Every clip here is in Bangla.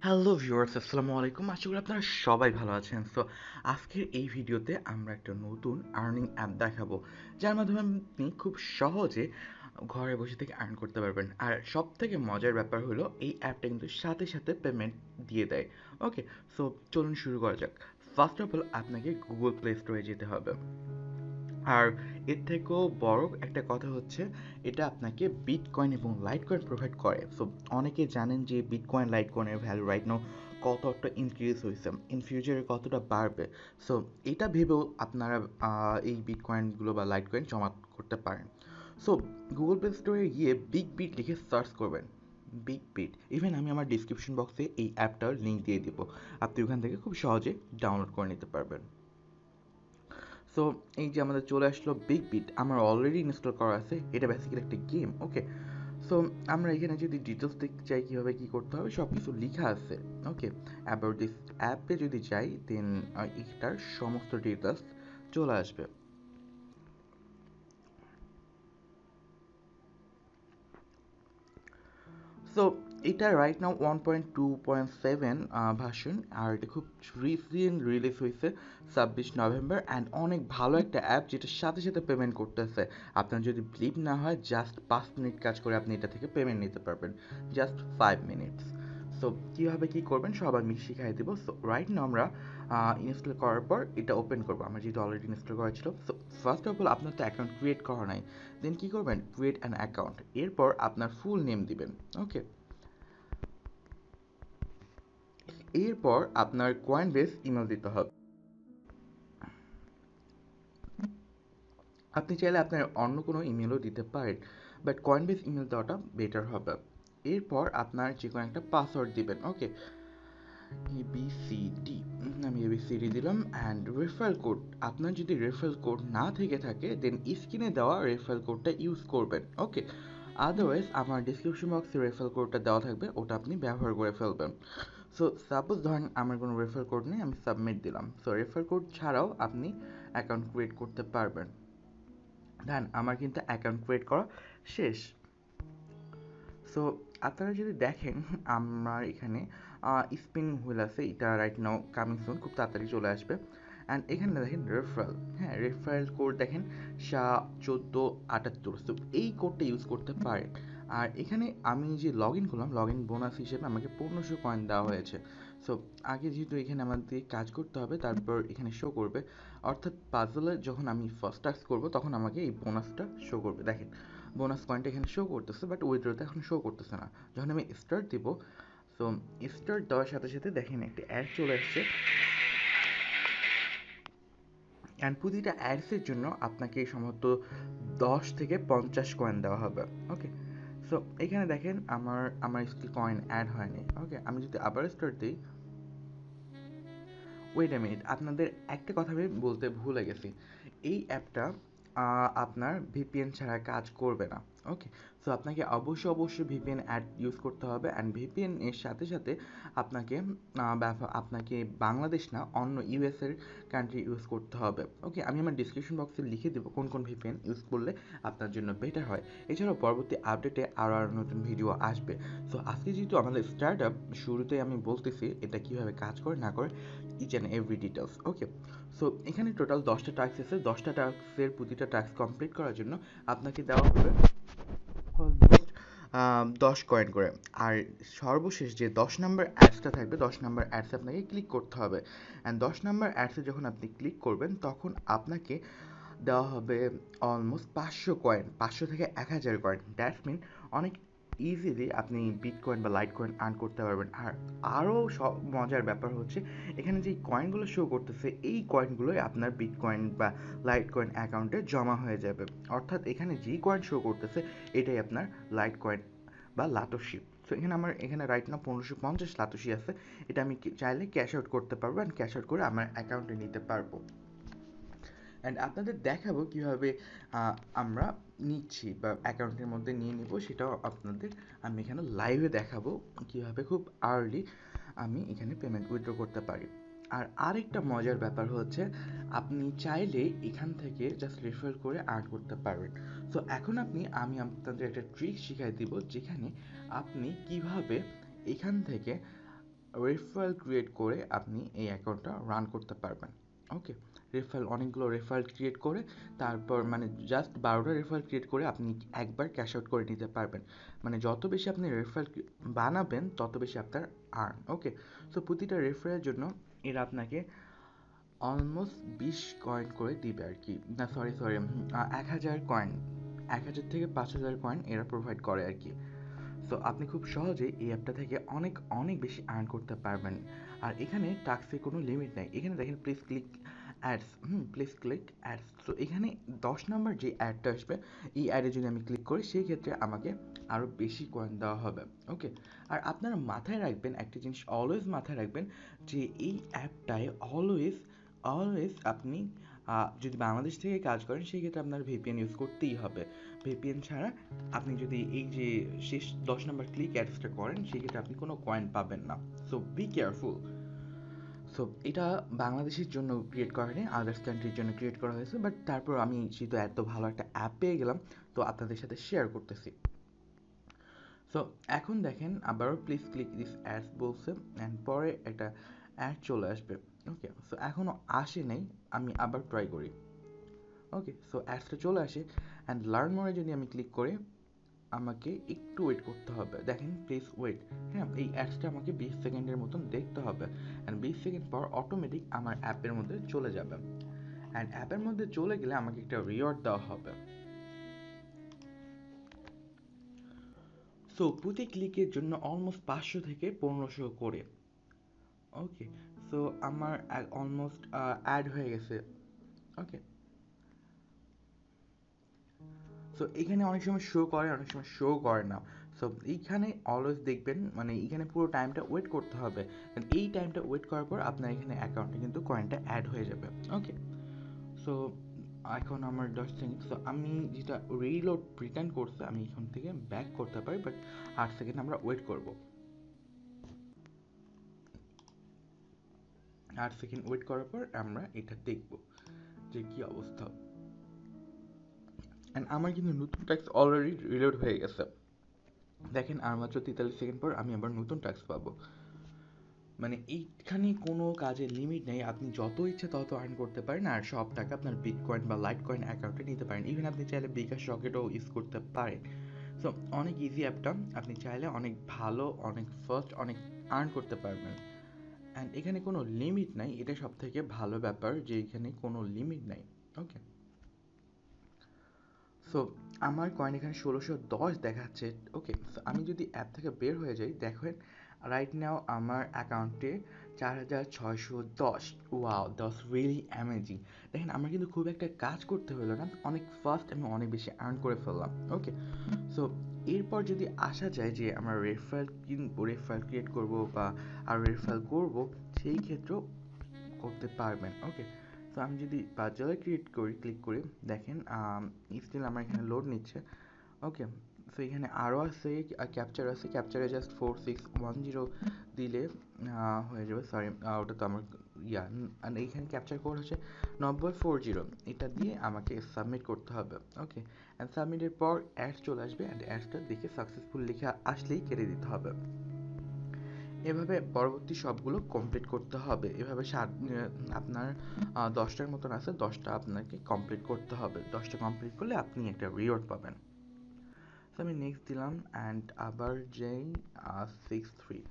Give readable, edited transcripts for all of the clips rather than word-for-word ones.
হ্যালো ভিউয়ার্স, আসসালামু আলাইকুম। আশা করি আপনারা সবাই ভালো আছেন। সো আজকের এই ভিডিওতে আমরা একটা নতুন আর্নিং অ্যাপ দেখাবো, যার মাধ্যমে আপনি খুব সহজে ঘরে বসে থেকে আর্ন করতে পারবেন। আর সব থেকে মজার ব্যাপার হলো এই অ্যাপটা কিন্তু সাথে সাথে পেমেন্ট দিয়ে দেয়। ওকে, সো চলুন শুরু করা যাক। ফার্স্ট অফ অল আপনাকে গুগল প্লে স্টোরে যেতে হবে। আর এর থেকেও বড় একটা কথা হচ্ছে, এটা আপনাকে বিটকয়েন এবং লাইটকয়েন প্রোভাইড করে। সো অনেকে জানেন যে বিটকয়েন লাইটকয়েনের ভ্যালু রাইট নাও কতটা ইনক্রিজ হয়েছে, ইন ফিউচারে কতটা বাড়বে। সো এটা ভেবেও আপনারা এই বিটকয়েনগুলো বা লাইটকয়েন জমা করতে পারেন। সো গুগল প্লে স্টোরে গিয়ে বিগ বিট লিখে সার্চ করবেন। বিগ বিট, ইভেন আমি আমার ডিসক্রিপশন বক্সে এই অ্যাপটার লিঙ্ক দিয়ে দিব। আপনি ওখান থেকে খুব সহজে ডাউনলোড করে নিতে পারবেন। সো এই যে আমাদের চলে আসলো বিগ বিট, আমার অলরেডি ইনস্টল করা আছে। এটা বেসিক্যালি একটা গেম। ওকে, সো আমরা এখানে যদি ডিটেলস দেখতে চাই কীভাবে কী করতে হবে, সব কিছু লেখা আছে। ওকে, অ্যাবাউট দিস অ্যাপে যদি যাই দেন এটার সমস্ত ডিটেলস চলে আসবে। সো এটা রাইট নাও 1.2.7 ভার্সন, আর এটা খুব রিসেন্ট রিলিজ হয়েছে 26 নভেম্বর। অ্যান্ড অনেক ভালো একটা অ্যাপ, যেটার সাথে সাথে পেমেন্ট করতেছে। আপনার যদি বিলিভ না হয়, জাস্ট 5 মিনিট কাজ করে আপনি এটা থেকে পেমেন্ট নিতে পারবেন, জাস্ট 5 মিনিটস। সো কীভাবে কী করবেন সব আমি শিখাই দেবো। সো রাইট নাও আমরা ইনস্টল করার পর এটা ওপেন করবো। আমার যেহেতু অলরেডি ইনস্টল করা ছিল, সো ফার্স্ট অফ অল আপনার তো অ্যাকাউন্ট ক্রিয়েট করা নাই। দেন কী করবেন, ক্রিয়েট অ্যান অ্যাকাউন্ট, এরপর আপনার ফুল নেম দিবেন। ওকে, এরপর আপনার কয়েন বেস ইমেল দিতে হবে। আপনি চাইলে আপনার অন্য কোনো ইমেলও দিতে পারেন, বাট কয়েন বেস ইমেল দেওয়াটা বেটার হবে। এরপর আপনার যে কোনো একটা পাসওয়ার্ড দিবেন। ওকে, এবিসিডি, আমি এবিসিডি দিলাম। অ্যান্ড রেফারেল কোড, আপনার যদি রেফারেল কোড না থেকে থাকে দেন স্ক্রিনে দেওয়া রেফারেল কোডটা ইউজ করবেন। ওকে, আদারওয়াইজ আমার ডিসক্রিপশন বক্সে রেফারেল কোডটা দেওয়া থাকবে, ওটা আপনি ব্যবহার করে ফেলবেন। সো সাপোজ ধরেন আমার কোনো রেফার কোড নেই, আমি সাবমিট দিলাম। সো রেফার কোড ছাড়াও আপনি অ্যাকাউন্ট ক্রিয়েট করতে পারবেন। দেন আমার কিন্তু অ্যাকাউন্ট ক্রিয়েট করা শেষ। সো আপনারা যদি দেখেন, আমার এখানে স্পিন হুইল আছে, এটা রাইট নাও কামিং সুন, খুব তাড়াতাড়ি চলে আসবে। অ্যান্ড এখানে দেখেন রেফারেল, হ্যাঁ রেফারেল কোড দেখেন SHA1478। সো এই কোডটা ইউজ করতে পারেন। আর এখানে আমি যে লগ ইন করলাম, লগ ইন বোনাস হিসেবে আমাকে 1500 কয়েন দেওয়া হয়েছে। সো আগে যেহেতু এখানে আমাদের কাজ করতে হবে, তারপর এখানে শো করবে, অর্থাৎ পাজলে যখন আমি ফার্স্ট টাস্ক করবো তখন আমাকে এই বোনাসটা শো করবে। দেখেন বোনাস পয়েন্ট এখানে শো করতেছে, বাট উইথড্রতে এখন শো করতেছে না। যখন আমি স্টার্ট দিব, সো স্টার্ট দেওয়ার সাথে সাথে দেখেন একটা অ্যাড চলে আসছে। অ্যান্ড প্রতিটা অ্যাডসের জন্য আপনাকে সম্ভবত 10 থেকে 50 কয়েন দেওয়া হবে। ওকে, সো এখানে দেখেন আমার স্টিল কয়েন অ্যাড হয়নি। ওকে, আমি যদি আবার স্টার্ট দিই, ওয়েট আ মিনিট, আপনাদের একটা কথা আমি বলতে ভুলে গেছি। এই অ্যাপটা আপনার ভিপিএন ছাড়া কাজ করবে না। ওকে, সো আপনাকে অবশ্যই ভিপিএন অ্যাড ইউজ করতে হবে। অ্যান্ড ভিপিএন এর সাথে সাথে আপনাকে আপনাকে বাংলাদেশ না, অন্য ইউএসের কান্ট্রি ইউজ করতে হবে। ওকে, আমি আমার ডিসক্রিপশন বক্সে লিখে দেবো কোন কোন ভিপিএন ইউজ করলে আপনার জন্য বেটার হয়। এছাড়াও পরবর্তী আপডেটে আরও নতুন ভিডিও আসবে। সো আজকে যেহেতু আমাদের স্টার্ট আপ, শুরুতেই আমি বলতেছি এটা কীভাবে কাজ করে না করে, each and every details. Okay, so এখানে টোটাল 10টা টাস্ক আছে। 10টা টাস্কের প্রতিটা টাস্ক কমপ্লিট করার জন্য আপনাকে দেওয়া হবে অলমোস্ট 10 কয়েন করে। আর সর্বশেষ যে 10 নম্বর অ্যাডসটা থাকবে, 10 নম্বর অ্যাডসে আপনাকে ক্লিক করতে হবে। অ্যান্ড 10 নম্বর অ্যাডসে যখন আপনি ক্লিক করবেন, তখন আপনাকে দেওয়া হবে অলমোস্ট 500 কয়েন, 500 থেকে 1000 কয়েন। দ্যাটস মিন অনেক ইজিলি আপনি বিটকয়েন বা লাইট কয়েন আর্ন করতে পারবেন। আর আরও সব মজার ব্যাপার হচ্ছে, এখানে যে কয়েনগুলো শো করতেছে, এই কয়েনগুলোই আপনার বিটকয়েন বা লাইট কয়েন অ্যাকাউন্টে জমা হয়ে যাবে। অর্থাৎ এখানে যেই কয়েন শো করতেছে, এটাই আপনার লাইট কয়েন বা লাতোশি। সো এখানে রাইট না 1550 লাতোশি আছে। এটা আমি চাইলে ক্যাশ আউট করতে পারবো, অ্যান্ড ক্যাশ আউট করে আমার অ্যাকাউন্টে নিতে পারবো। অ্যান্ড আপনাদের দেখাবো কীভাবে আমরা নিচ্ছি বা অ্যাকাউন্টের মধ্যে নিয়ে নিব, সেটাও আপনাদের আমি এখানে লাইভে দেখাবো কীভাবে খুব আর্লি আমি এখানে পেমেন্ট উইথড্র করতে পারি। আর আরেকটা মজার ব্যাপার হচ্ছে, আপনি চাইলে এখান থেকে জাস্ট রেফার করে আর্ন করতে পারবেন। সো এখন আমি আপনাদের একটা ট্রিক শিখাই দিব, যেখানে আপনি কিভাবে এখান থেকে রেফারেল ক্রিয়েট করে আপনি এই অ্যাকাউন্টটা রান করতে পারবেন। ওকে, অনেকগুলো রেফারেল ক্রিয়েট করে তারপর মানে জাস্ট 12টা রেফারেল ক্রিয়েট করে আপনি একবার ক্যাশ আউট করে নিতে পারবেন। মানে যত বেশি আপনি রেফারেল বানাবেন তত বেশি আপনার আর্ন। ওকে, তো প্রতিটা রেফারেলের জন্য এরা আপনাকে অলমোস্ট 20 কয়েন করে দিবে আর কি, না সরি 1000 কয়েন, 1000 থেকে 5000 কয়েন এরা প্রোভাইড করে আর কি। সো আপনি খুব সহজেই এই অ্যাপটা থেকে অনেক অনেক বেশি আর্ন করতে পারবেন। আর এখানে টাস্কের কোনো লিমিট নাই। এখানে দেখেন please click ads, please click ads. তো এখানে 10 নাম্বার যে অ্যাডটা আসবে এই অ্যাডে যদি আমি ক্লিক করি সেই ক্ষেত্রে আমাকে আরও বেশি কয়েন দেওয়া হবে। ওকে, আর আপনারা মাথায় রাখবেন একটা জিনিস, অলওয়েজ মাথায় রাখবেন যে এই অ্যাপটায় অলওয়েজ অলওয়েজ আপনি যদি বাংলাদেশ থেকে কাজ করেন সেই ক্ষেত্রে আপনার ভিপিএন ইউজ করতেই হবে। ভিপিএন ছাড়া আপনি যদি এই যে শেষ 10 নাম্বার ক্লিক অ্যাডসটা করেন সেক্ষেত্রে আপনি কোনো কয়েন পাবেন না। So be careful. সো এটা বাংলাদেশের জন্য ক্রিয়েট করা হয়নি, আদার্স কান্ট্রির জন্য ক্রিয়েট করা হয়েছে, বাট তারপর আমি যেহেতু এত ভালো একটা অ্যাপ পেয়ে গেলাম তো আপনাদের সাথে শেয়ার করতেছি। সো এখন দেখেন আবারও প্লিজ ক্লিক দিস অ্যাডস বলছে অ্যান্ড পরে একটা অ্যাড চলে আসবে। ওকে, সো এখনও আসে নাই, আমি আবার ট্রাই করি। ওকে, সো অ্যাডসটা চলে আসে অ্যান্ড লার্ন মোরে যদি আমি ক্লিক করি আমাকে একটু ওয়েট করতে হবে। দেখেন প্লিজ ওয়েট, হ্যাঁ এই অ্যাডসটা আমাকে 20 সেকেন্ডের মতন দেখতে হবে অ্যান্ড 20 সেকেন্ড পর অটোমেটিক আমার অ্যাপের মধ্যে চলে যাবে অ্যান্ড অ্যাপের মধ্যে চলে গেলে আমাকে একটা রিওয়ার্ড দেওয়া হবে। সো প্রতি ক্লিকের জন্য অলমোস্ট 500 থেকে 1500 করে। ওকে, সো আমার অলমোস্ট অ্যাড হয়ে গেছে। ওকে, সো এখানে অনেক সময় শো করে অনেক সময় শো করে না। সো এইখানে অলওয়েজ দেখবেন মানে এইখানে পুরো টাইমটা ওয়েট করতে হবে, এই টাইমটা ওয়েট করার পর আপনার এখানে অ্যাকাউন্টে কিন্তু কয়েনটা অ্যাড হয়ে যাবে। ওকে, সো এখন আমার 10 সেকেন্ড, সো আমি যেটা রিলোড রিটার্ন করছে আমি এখান থেকে ব্যাক করতে পারি, বাট 8 সেকেন্ড আমরা ওয়েট করব। 8 সেকেন্ড ওয়েট করার পর আমরা এটা দেখব যে কি অবস্থা। অ্যান্ড আমার কিন্তু নতুন ট্যাক্স অলরেডি রিলোড হয়ে গেছে। দেখেন আর মাত্র 43 সেকেন্ড পর আমি আবার নতুন ট্যাক্স পাবো। মানে এইখানে কোনো কাজের লিমিট নেই, আপনি যত ইচ্ছে তত আর্ন করতে পারেন আর সব টাকা আপনার বিটকয়েন বা লাইটকয়েন অ্যাকাউন্টে নিতে পারেন। ইভেন আপনি চাইলে বিকাশ রকেটও ইউজ করতে পারেন। সো অনেক ইজি অ্যাপটা, আপনি চাইলে অনেক ভালো অনেক ফাস্ট অনেক আর্ন করতে পারবেন অ্যান্ড এখানে কোনো লিমিট নাই, এটা সব থেকে ভালো ব্যাপার যে এখানে কোনো লিমিট নাই। ওকে, সো আমার কয়েন এখানে 1610 দেখাচ্ছে। ওকে, সো আমি যদি অ্যাপ থেকে বের হয়ে যাই দেখেন রাইট নাও আমার অ্যাকাউন্টে 4610। Wow, that's really amazing. দেখেন আমার কিন্তু খুব একটা কাজ করতে হলো না, অনেক ফাস্ট আমি অনেক বেশি আর্ন করে ফেললাম। ওকে, সো এরপর যদি আসা যায় যে আমরা রেফারেল কিনবো, রেফারেল ক্রিয়েট করবো বা আর রেফারেল করবো সেই ক্ষেত্রেও করতে পারবেন। ওকে, তো আমি যদি বাজারে ক্রিয়েট করি ক্লিক করি দেখেন স্টিল আমার এখানে লোড নিচ্ছে। ওকে, সো এখানে আরও আছে ক্যাপচার আছে, ক্যাপচারে জাস্ট 4610 দিলে হয়ে যাবে। সরি ওটা তো আমার আর এইখানে ক্যাপচার কোড হচ্ছে 9040, এটা দিয়ে আমাকে সাবমিট করতে হবে। ওকে, অ্যান্ড সাবমিটের পর অ্যাডস চলে আসবে অ্যান্ড অ্যাডসটা দেখে সাকসেসফুল লিখে আসলেই কেটে দিতে হবে। এভাবে পরবর্তী সবগুলো কমপ্লিট করতে হবে। এভাবে আপনার 10টার মতন আছে, 10টা আপনাকে কমপ্লিট করতে হবে। 10টা কমপ্লিট করলে আপনি একটা রিওয়ার্ড পাবেন। তো আমি নেক্সট দিলাম অ্যান্ড আবার যেই 63।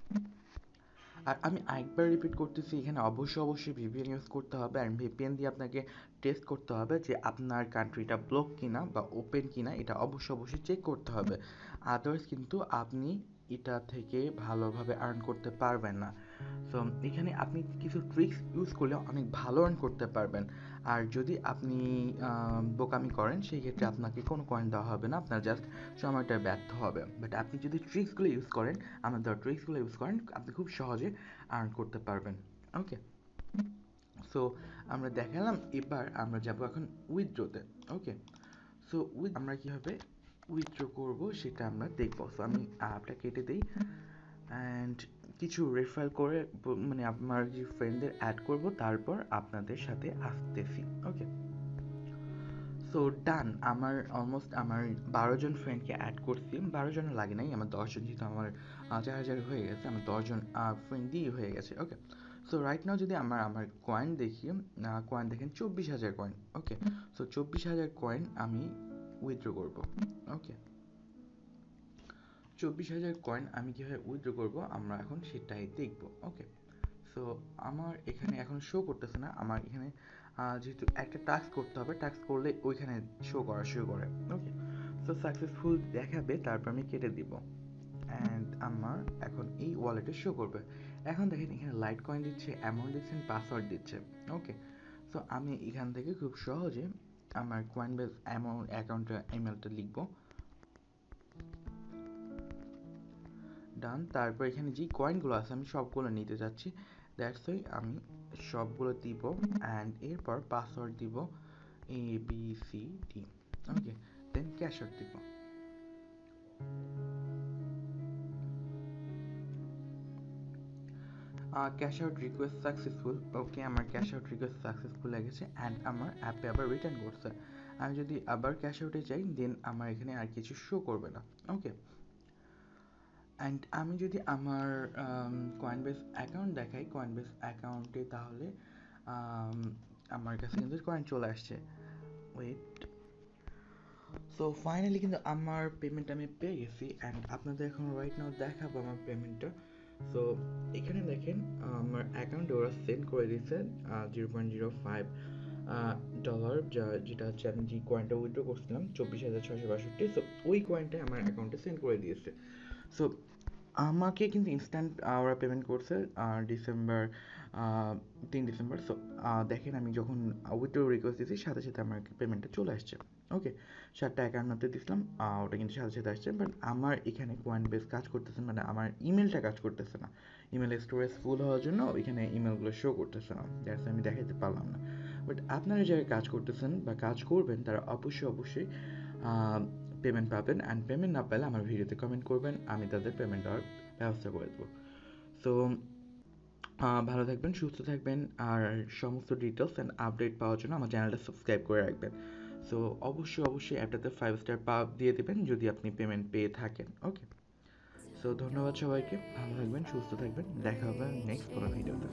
আর আমি আরেকবার রিপিট করতেছি, এখানে অবশ্যই ভিপিএন ইউজ করতে হবে অ্যান্ড ভিপিএন দিয়ে আপনাকে টেস্ট করতে হবে যে আপনার কান্ট্রিটা ব্লক কিনা বা ওপেন কিনা, এটা অবশ্যই চেক করতে হবে। আদার্স কিন্তু আপনি এটা থেকে ভালোভাবে আর্ন করতে পারবেন না। সো এখানে আপনি কিছু ট্রিক্স ইউজ করলে অনেক ভালো আর্ন করতে পারবেন। আর যদি আপনি বোকামি করেন সেই ক্ষেত্রে আপনাকে কোনো কয়েন দেওয়া হবে না, আপনার জাস্ট সময়টা ব্যর্থ হবে। বাট আপনি যদি ট্রিক্সগুলো ইউজ করেন, আমার দেওয়া ট্রিক্সগুলো ইউজ করেন, আপনি খুব সহজে আর্ন করতে পারবেন। ওকে, সো আমরা দেখালাম, এবার আমরা যাব এখন উইথড্রোতে। ওকে, সো আমরা কীভাবে উইথড্র করব সেটা আমরা দেখব। সো আমি অ্যাপটা কেটে দিই অ্যান্ড কিছু রেফার করে মানে আমার যে ফ্রেন্ডদের অ্যাড করব, তারপর আপনাদের সাথে আসতেছি। ওকে, সো ডান, আমার অলমোস্ট আমার 12 জন ফ্রেন্ডকে অ্যাড করছি, 12 জনের লাগে নাই, আমার 10 জন, যেহেতু আমার 4,000 হয়ে গেছে, আমার 10 জন ফ্রেন্ড দিয়ে হয়ে গেছে। ওকে, সো রাইট নাও যদি আমার আমার কয়েন দেখি, কয়েন দেখেন 24,000 কয়েন। ওকে, সো 24,000 কয়েন আমি উইথড্র করব। ওকে, 24,000 কয়েন আমি কীভাবে উইথড্র করব আমরা এখন সেটাই দেখব। ওকে, সো আমার এখানে এখন শো করতেছে না, আমার এখানে যেহেতু একটা টাস্ক করতে হবে, টাস্ক করলে ওইখানে শো করা শুরু করে। ওকে, সো সাকসেসফুল দেখাবে, তারপর আমি কেটে দিব অ্যান্ড আমার এখন এই ওয়ালেটে শো করবে। এখন দেখেন এখানে লাইট কয়েন দিচ্ছে, অ্যামাউন্ট দিচ্ছেন, পাসওয়ার্ড দিচ্ছে। ওকে, সো আমি এখান থেকে খুব সহজে আমার কয়েনবেস অ্যামাউন্ট অ্যাকাউন্টের ইমেলটা লিখব, ডান। তারপর এখানে যে কয়েনগুলো আছে আমি সবগুলো নিতে যাচ্ছি, দ্যাটস ওয়াই আমি সবগুলো দিব অ্যান্ড এরপর পাসওয়ার্ড দিব ABCD। Okay, then cash out দিব। Cash out request successful. Okay, আমার ক্যাশ আউট রিকোয়েস্ট সাকসেসফুল লেগেছে অ্যান্ড আমার অ্যাপে আবার রিটার্ন করছে। আমি যদি আবার ক্যাশ আউটে যাই দেন আমার এখানে আর কিছু শো করবে না। ওকে, অ্যান্ড আমি যদি আমার কয়েনবেস অ্যাকাউন্ট দেখাই, কয়েনবেস অ্যাকাউন্টে, তাহলে আমার কাছে কিন্তু কয়েন চলে আসছে। ওয়েট, সো ফাইনালি কিন্তু আমার পেমেন্ট আমি পেয়ে গেছি অ্যান্ড আপনাদের এখন রাইট নাও দেখাবো আমার পেমেন্টটা। সো এখানে দেখেন আমার অ্যাকাউন্টে ওরা সেন্ড করে দিয়েছে $0.05 যেটা হচ্ছে আমি যে কয়েনটা উইথড্র করছিলাম 24,662। সো ওই কয়েনটা আমার অ্যাকাউন্টে সেন্ড করে দিয়েছে। সো আমাকে কিন্তু ইনস্ট্যান্ট ওরা পেমেন্ট করছে ডিসেম্বর 3 ডিসেম্বর। সো দেখেন আমি যখন উইথড্র রিকোয়েস্ট দিয়েছি সাথে সাথে আমার পেমেন্টটা চলে আসছে। ওকে, 751 দিয়েছিলাম, ওটা কিন্তু সাথে সাথে আসছে, বাট আমার এখানে কয়েন বেস কাজ করতেছে, মানে আমার ইমেলটা কাজ করতেছে না। ইমেল স্টোরেজ ফুল হওয়ার জন্য এখানে ইমেলগুলো শো করতেছে না, দ্যাটস আমি দেখাতে পারলাম না। বাট আপনারা যারা কাজ করতেছেন বা কাজ করবেন তারা অবশ্যই অবশ্যই পেমেন্ট পাবেন অ্যান্ড পেমেন্ট না পেলে আমার ভিডিওতে কমেন্ট করবেন, আমি তাদের পেমেন্ট দেওয়ার ব্যবস্থা করে দেবো। সো ভালো থাকবেন, সুস্থ থাকবেন, আর সমস্ত ডিটেলস অ্যান্ড আপডেট পাওয়ার জন্য আমার চ্যানেলটা সাবস্ক্রাইব করে রাখবেন। সো অবশ্যই অবশ্যই অ্যাপটাতে 5 স্টার দিয়ে দেবেন যদি আপনি পেমেন্ট পেয়ে থাকেন। ওকে, সো ধন্যবাদ সবাইকে, ভালো থাকবেন, সুস্থ থাকবেন, দেখা হবে নেক্সট কোনো ভিডিওতে।